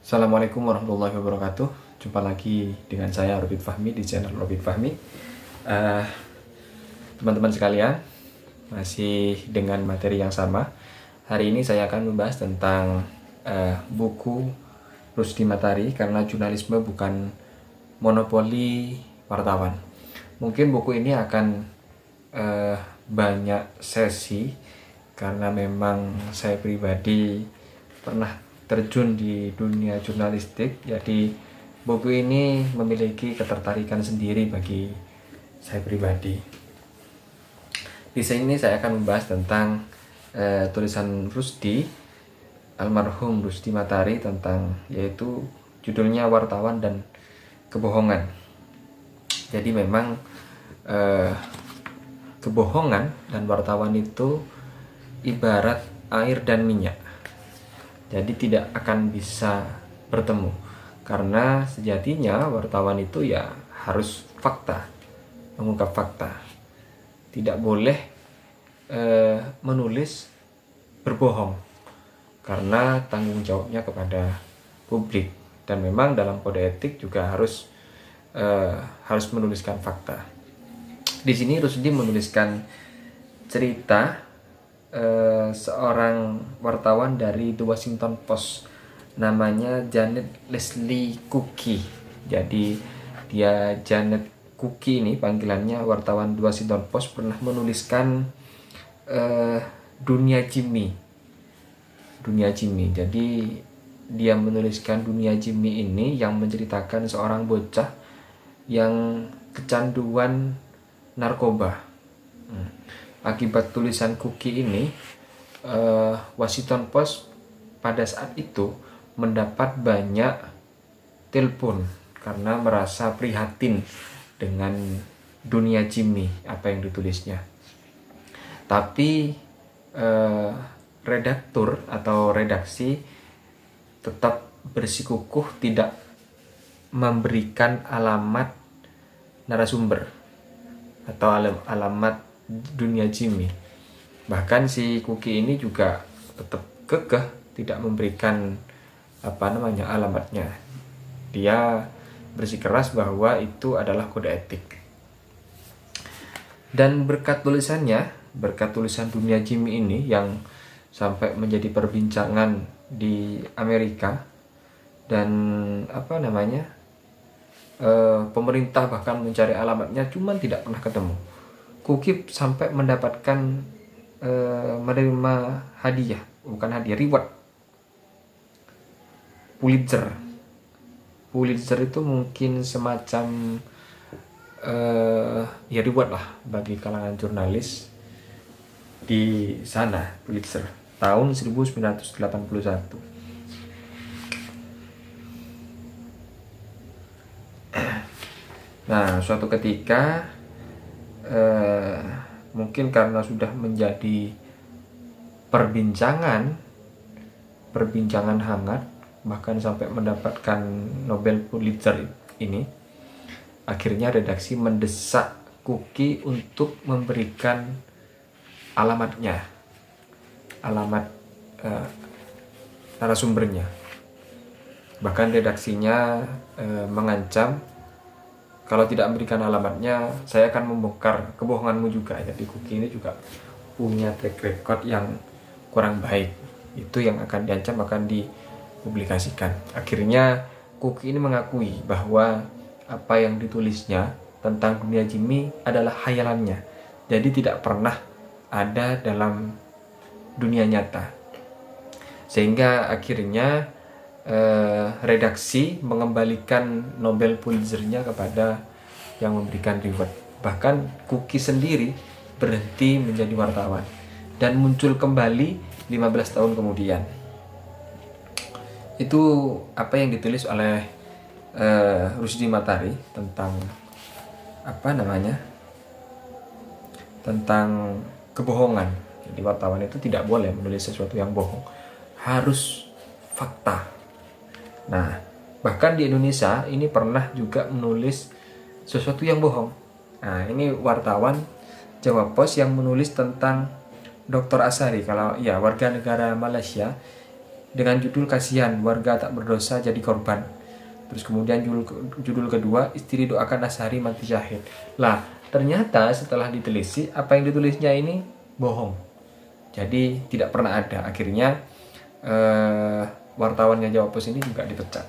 Assalamualaikum warahmatullahi wabarakatuh. Jumpa lagi dengan saya Robit Fahmi di channel Robit Fahmi. Teman-teman sekalian, masih dengan materi yang sama. Hari ini saya akan membahas tentang buku Rusdi Matahari, karena jurnalisme bukan monopoli wartawan. Mungkin buku ini akan banyak sesi, karena memang saya pribadi pernah terjun di dunia jurnalistik. Jadi buku ini memiliki ketertarikan sendiri bagi saya pribadi. Di sini saya akan membahas tentang tulisan Rusdi, almarhum Rusdi Matahari, tentang, yaitu judulnya Wartawan dan Kebohongan. Jadi memang kebohongan dan wartawan itu ibarat air dan minyak. Jadi tidak akan bisa bertemu, karena sejatinya wartawan itu ya harus fakta, mengungkap fakta. Tidak boleh menulis berbohong, karena tanggung jawabnya kepada publik. Dan memang dalam kode etik juga harus menuliskan fakta. Di sini Rusdi menuliskan cerita seorang wartawan dari The Washington Post, namanya Janet Leslie Kuki. Jadi dia Janet Kuki ini panggilannya, wartawan The Washington Post, pernah menuliskan Dunia Jimmy. Jadi dia menuliskan Dunia Jimmy ini yang menceritakan seorang bocah yang kecanduan narkoba. Akibat tulisan Kuki ini, Washington Post pada saat itu mendapat banyak telepon karena merasa prihatin dengan Dunia Jimmy, apa yang ditulisnya. Tapi redaktur atau redaksi tetap bersikukuh tidak memberikan alamat narasumber atau alamat Dunia Jimmy. Bahkan si Kuki ini juga tetap kekeh tidak memberikan alamatnya. Dia bersikeras bahwa itu adalah kode etik. Dan berkat tulisan Dunia Jimmy ini yang sampai menjadi perbincangan di Amerika, dan pemerintah bahkan mencari alamatnya, cuman tidak pernah ketemu. Kuki sampai mendapatkan menerima reward Pulitzer itu mungkin semacam reward lah bagi kalangan jurnalis di sana. Pulitzer tahun 1981. Nah, suatu ketika mungkin karena sudah menjadi perbincangan hangat, bahkan sampai mendapatkan Nobel Pulitzer ini, akhirnya redaksi mendesak Kuki untuk memberikan alamat narasumbernya. Bahkan redaksinya mengancam, kalau tidak memberikan alamatnya, saya akan membongkar kebohonganmu juga. Jadi Kuki ini juga punya track record yang kurang baik. Itu yang akan diancam, akan dipublikasikan. Akhirnya Kuki ini mengakui bahwa apa yang ditulisnya tentang Dunia Jimmy adalah khayalannya. Jadi tidak pernah ada dalam dunia nyata. Sehingga akhirnya redaksi mengembalikan Nobel Pulitzer-nya kepada yang memberikan reward. Bahkan Kuki sendiri berhenti menjadi wartawan dan muncul kembali 15 tahun kemudian. Itu apa yang ditulis oleh Rusdi Matahari tentang tentang kebohongan. Jadi wartawan itu tidak boleh menulis sesuatu yang bohong, harus fakta. Nah, bahkan di Indonesia ini pernah juga menulis sesuatu yang bohong. Nah, ini wartawan Jawa Post yang menulis tentang Dr. Asari, kalau ya warga negara Malaysia dengan judul "Kasihan Warga Tak Berdosa Jadi Korban". Terus kemudian judul kedua, "Istri Doakan Ashari Mati Syahid". Lah, ternyata setelah ditelisik apa yang ditulisnya ini bohong. Jadi tidak pernah ada. Akhirnya wartawannya Jawa Pos ini juga dipecat.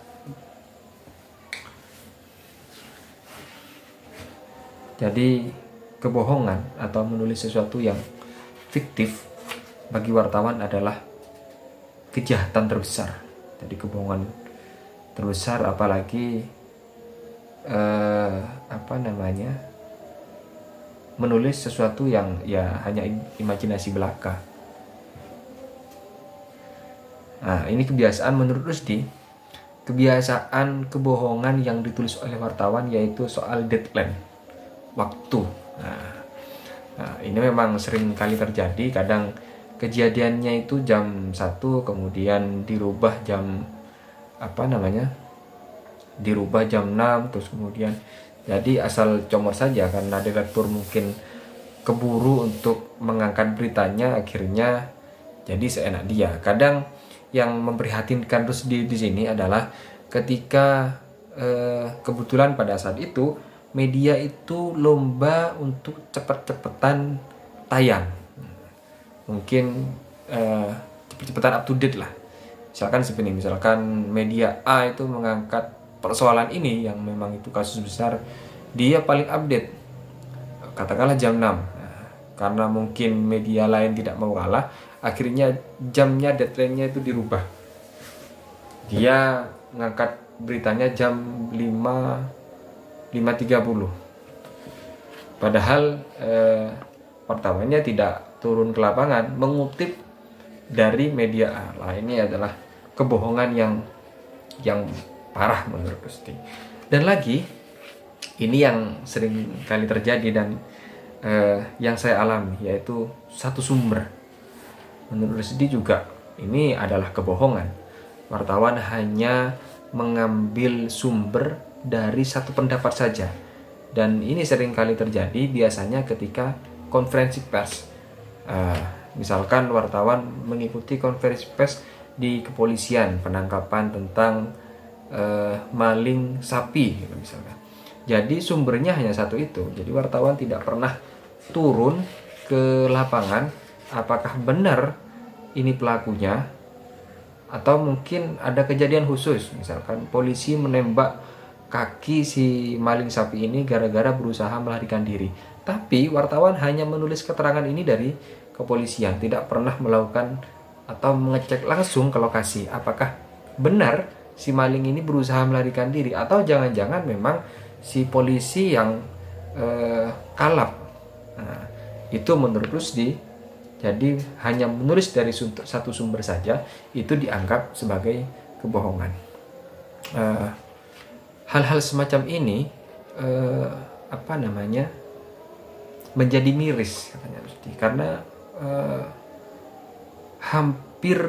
Jadi kebohongan atau menulis sesuatu yang fiktif bagi wartawan adalah kejahatan terbesar. Jadi kebohongan terbesar, apalagi menulis sesuatu yang ya hanya imajinasi belaka. Nah, ini kebiasaan menurut Rusdi, kebiasaan kebohongan yang ditulis oleh wartawan, yaitu soal deadline, waktu. Nah, ini memang sering kali terjadi. Kadang kejadiannya itu jam 1, kemudian dirubah jam dirubah jam 6, terus kemudian jadi asal comot saja karena direktur mungkin keburu untuk mengangkat beritanya, akhirnya jadi seenak dia. Kadang yang memprihatinkan terus di sini adalah ketika kebetulan pada saat itu media itu lomba untuk cepet-cepetan tayang, mungkin cepet-cepetan up to date lah. Misalkan media A itu mengangkat persoalan ini yang memang itu kasus besar, dia paling update katakanlah jam 6. Karena mungkin media lain tidak mau kalah, akhirnya jamnya, deadline-nya itu dirubah. Dia ngangkat beritanya jam 5.30. Padahal wartawannya tidak turun ke lapangan mengutip dari media A. Lah, ini adalah kebohongan yang parah menurut Rusdi. Dan lagi, ini yang sering kali terjadi dan yang saya alami, yaitu satu sumber. Menurut Rusdi juga ini adalah kebohongan. Wartawan hanya mengambil sumber dari satu pendapat saja. Dan ini sering kali terjadi biasanya ketika konferensi pers. Misalkan wartawan mengikuti konferensi pers di kepolisian, penangkapan tentang maling sapi gitu misalkan. Jadi sumbernya hanya satu itu. Jadi wartawan tidak pernah turun ke lapangan apakah benar ini pelakunya, atau mungkin ada kejadian khusus, misalkan polisi menembak kaki si maling sapi ini gara-gara berusaha melarikan diri. Tapi wartawan hanya menulis keterangan ini dari kepolisian, tidak pernah melakukan atau mengecek langsung ke lokasi apakah benar si maling ini berusaha melarikan diri, atau jangan-jangan memang si polisi yang kalap. Nah, itu menurut Rusdi, jadi hanya menulis dari satu sumber saja itu dianggap sebagai kebohongan. Hal-hal semacam ini menjadi miris katanya Rusdi, karena hampir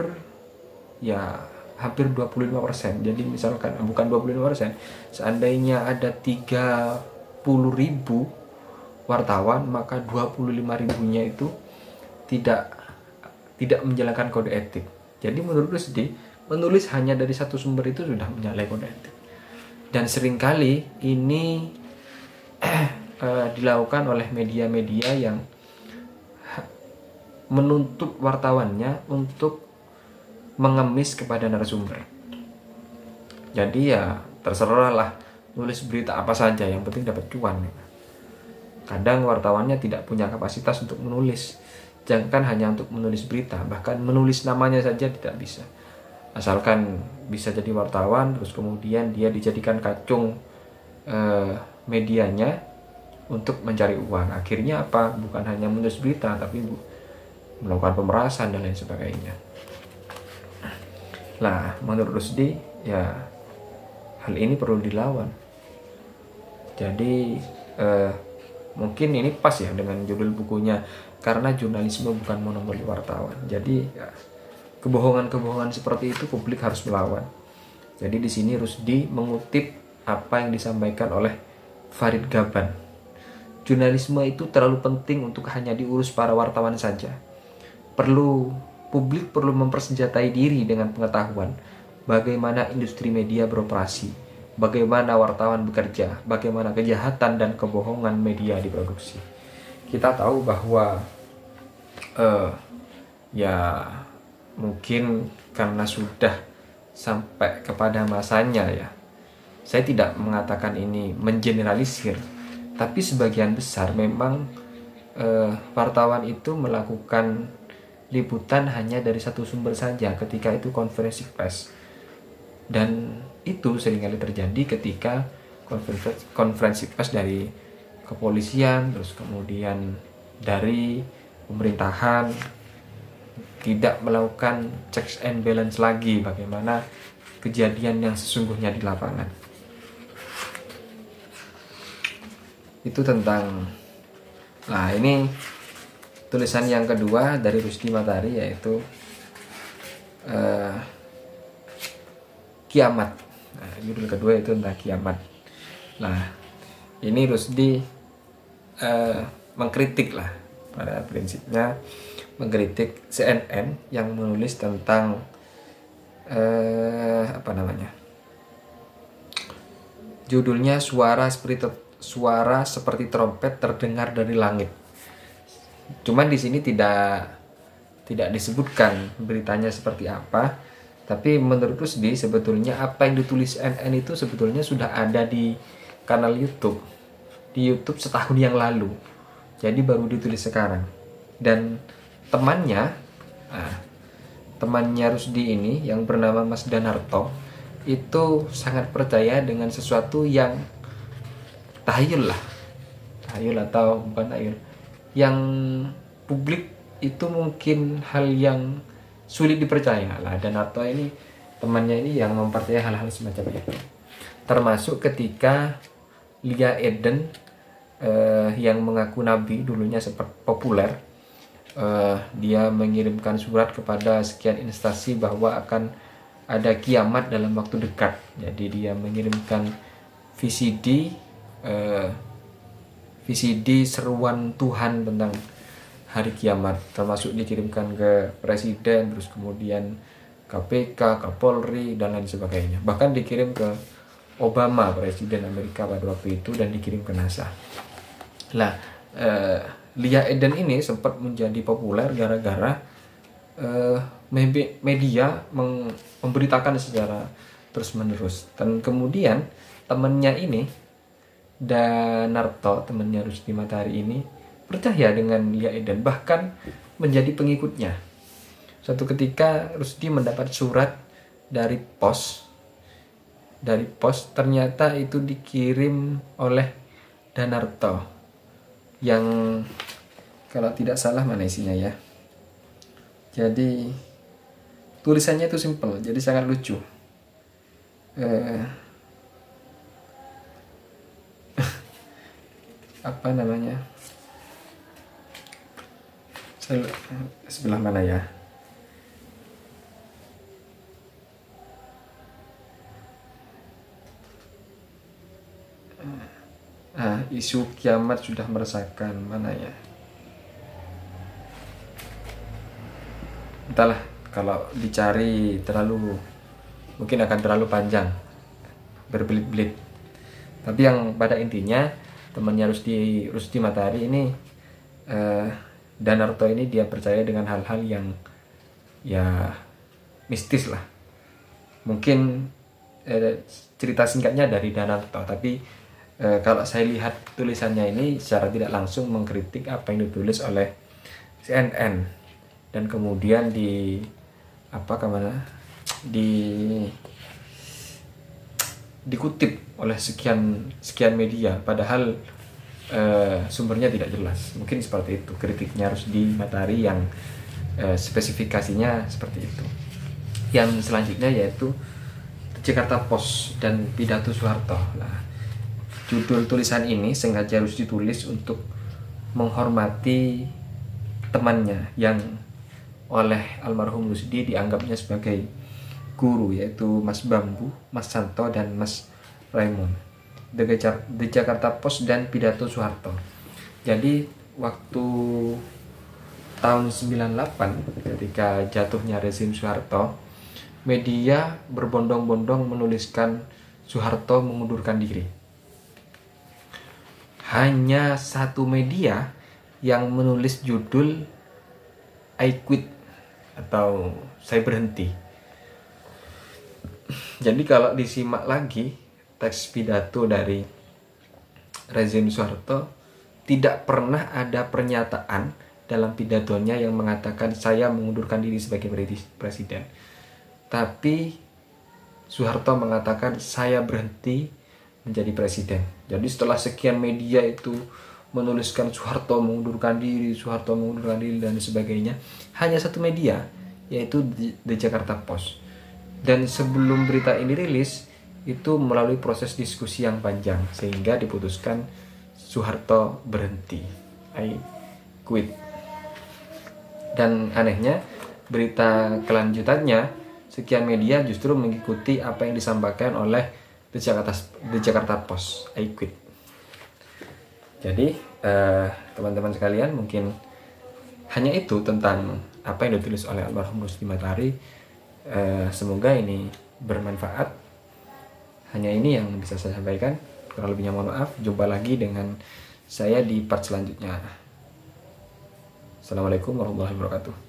25%. Jadi misalkan bukan 25%, seandainya ada 30.000 wartawan, maka 25.000-nya itu tidak menjalankan kode etik. Jadi menurut Rusdi, menulis hanya dari satu sumber itu sudah menyalahi kode etik. Dan seringkali ini dilakukan oleh media-media yang menuntut wartawannya untuk mengemis kepada narasumber. Jadi ya terserah lah, nulis berita apa saja, yang penting dapat cuan. Kadang wartawannya tidak punya kapasitas untuk menulis, jangan hanya untuk menulis berita, bahkan menulis namanya saja tidak bisa. Asalkan bisa jadi wartawan, terus kemudian dia dijadikan kacung medianya untuk mencari uang. Akhirnya apa? Bukan hanya menulis berita, tapi melakukan pemerasan dan lain sebagainya. Nah, menurut Rusdi ya hal ini perlu dilawan. Jadi mungkin ini pas ya dengan judul bukunya, karena jurnalisme bukan monopoli wartawan. Jadi ya, kebohongan-kebohongan seperti itu publik harus melawan. Jadi di sini Rusdi mengutip apa yang disampaikan oleh Farid Gaban. Jurnalisme itu terlalu penting untuk hanya diurus para wartawan saja. Perlu publik perlu mempersenjatai diri dengan pengetahuan bagaimana industri media beroperasi, bagaimana wartawan bekerja, bagaimana kejahatan dan kebohongan media diproduksi. Kita tahu bahwa ya mungkin karena sudah sampai kepada masanya ya. Saya tidak mengatakan ini mengeneralisir, tapi sebagian besar memang wartawan itu melakukan liputan hanya dari satu sumber saja ketika itu konferensi pers. Dan itu seringkali terjadi ketika konferensi pers dari kepolisian, terus kemudian dari pemerintahan tidak melakukan checks and balance lagi bagaimana kejadian yang sesungguhnya di lapangan. Itu tentang, nah ini tulisan yang kedua dari Rusdi Matahari, yaitu kiamat. Nah, judul kedua itu tentang kiamat. Nah ini Rusdi mengkritik lah, pada prinsipnya mengkritik CNN yang menulis tentang judulnya suara seperti trompet terdengar dari langit. Cuman di sini tidak disebutkan beritanya seperti apa, tapi menurut Rusdi sebetulnya apa yang ditulis CNN itu sebetulnya sudah ada di kanal YouTube, di YouTube setahun yang lalu. Jadi baru ditulis sekarang. Dan temannya Rusdi ini yang bernama Mas Danarto itu sangat percaya dengan sesuatu yang tahayul atau bukan tahayul, yang publik itu mungkin hal yang sulit dipercaya lah. Danarto ini temannya ini yang mempercayai hal-hal semacam itu, termasuk ketika Lia Eden yang mengaku nabi dulunya sempat populer. Dia mengirimkan surat kepada sekian instansi bahwa akan ada kiamat dalam waktu dekat. Jadi dia mengirimkan VCD seruan Tuhan tentang hari kiamat, termasuk dikirimkan ke presiden, terus kemudian KPK, Kapolri dan lain sebagainya. Bahkan dikirim ke Obama, presiden Amerika pada waktu itu, dan dikirim ke NASA. Nah, Lia Eden ini sempat menjadi populer gara-gara media memberitakan secara terus-menerus. Dan kemudian temannya ini, Danarto, temannya Rusdi Matahari ini, percaya dengan Lia Eden, bahkan menjadi pengikutnya. Suatu ketika Rusdi mendapat surat dari pos, ternyata itu dikirim oleh Danarto, yang kalau tidak salah mana isinya ya. Jadi tulisannya itu simple, jadi sangat lucu. Apa namanya? Sebelah mana ya? Isu kiamat sudah meresahkan, mana ya? Entahlah, kalau dicari mungkin akan terlalu panjang, berbelit-belit. Tapi yang pada intinya temannya Rusdi Matahari ini, Danarto ini, dia percaya dengan hal-hal yang ya mistis lah. Mungkin cerita singkatnya dari Danarto, tapi kalau saya lihat tulisannya ini secara tidak langsung mengkritik apa yang ditulis oleh CNN, dan kemudian dikutip oleh sekian media, padahal sumbernya tidak jelas. Mungkin seperti itu kritiknya Rusdi Matahari yang spesifikasinya seperti itu. Yang selanjutnya yaitu Jakarta Post dan pidato Soeharto. Nah, judul tulisan ini sengaja harus ditulis untuk menghormati temannya yang oleh almarhum Rusdi dianggapnya sebagai guru, yaitu Mas Bambu, Mas Santo, dan Mas Raymond. The Jakarta Post dan pidato Soeharto. Jadi waktu tahun 98 ketika jatuhnya rezim Soeharto, media berbondong-bondong menuliskan Soeharto mengundurkan diri. Hanya satu media yang menulis judul I quit atau saya berhenti. Jadi kalau disimak lagi teks pidato dari rezim Soeharto, tidak pernah ada pernyataan dalam pidatonya yang mengatakan saya mengundurkan diri sebagai presiden. Tapi Soeharto mengatakan saya berhenti menjadi presiden. Jadi setelah sekian media itu menuliskan Soeharto mengundurkan diri dan sebagainya, hanya satu media, yaitu The Jakarta Post. Dan sebelum berita ini rilis, itu melalui proses diskusi yang panjang sehingga diputuskan Soeharto berhenti, I quit. Dan anehnya berita kelanjutannya sekian media justru mengikuti apa yang disampaikan oleh The Jakarta Post, I quit. Jadi teman-teman sekalian, mungkin hanya itu tentang apa yang ditulis oleh almarhum Rusdi Matahari. Semoga ini bermanfaat. Hanya ini yang bisa saya sampaikan. Kurang lebihnya mohon maaf. Jumpa lagi dengan saya di part selanjutnya. Assalamualaikum warahmatullahi wabarakatuh.